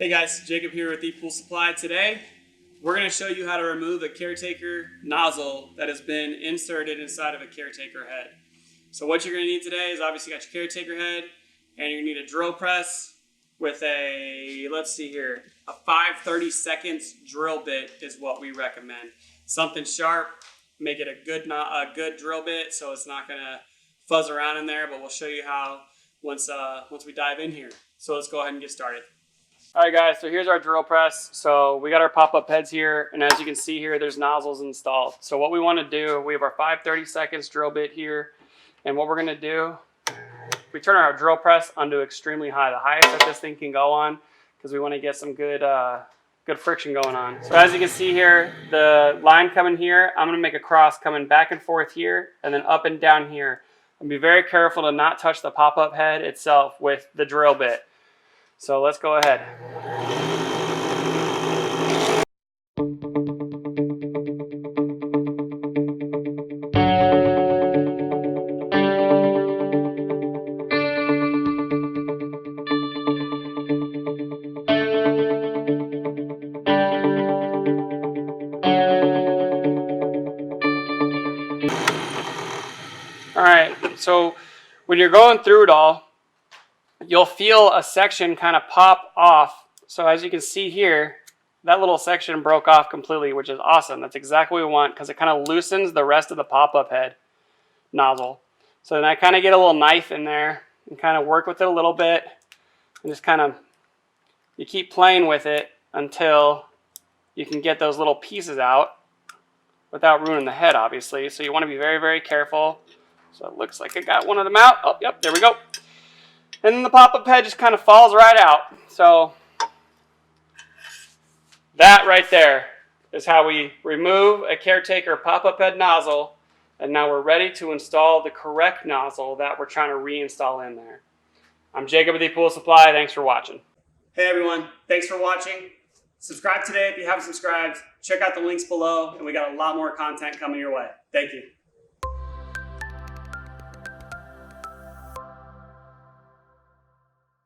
Hey guys, Jacob here with ePoolSupply. Today, we're going to show you how to remove a Caretaker nozzle that has been inserted inside of a Caretaker head. So what you're going to need today is obviously you got your Caretaker head, and you're going to need a drill press with a, let's see here, a 5/32 drill bit is what we recommend. Something sharp, make it a good drill bit so it's not going to fuzz around in there, but we'll show you how once we dive in here. So let's go ahead and get started. All right guys, so here's our drill press. So we got our pop-up heads here, and as you can see here, there's nozzles installed. So what we want to do, we have our 5/32 drill bit here, and what we're going to do, we turn our drill press onto extremely high, the highest that this thing can go on, because we want to get some good friction going on. So as you can see here, the line coming here, I'm going to make a cross coming back and forth here, and then up and down here. And be very careful to not touch the pop-up head itself with the drill bit. So let's go ahead. All right, so when you're going through it all, you'll feel a section kind of pop off. So as you can see here, that little section broke off completely, which is awesome. That's exactly what we want, because it kind of loosens the rest of the pop-up head nozzle. So then I kind of get a little knife in there and kind of work with it a little bit, and just kind of, you keep playing with it until you can get those little pieces out without ruining the head, obviously. So you want to be very, very careful. So it looks like I got one of them out. Oh, yep, there we go. And then the pop-up head just kind of falls right out. So that right there is how we remove a Caretaker pop-up head nozzle. And now we're ready to install the correct nozzle that we're trying to reinstall in there. I'm Jacob with ePoolSupply. Thanks for watching. Hey everyone, thanks for watching. Subscribe today if you haven't subscribed. Check out the links below, and we got a lot more content coming your way. Thank you.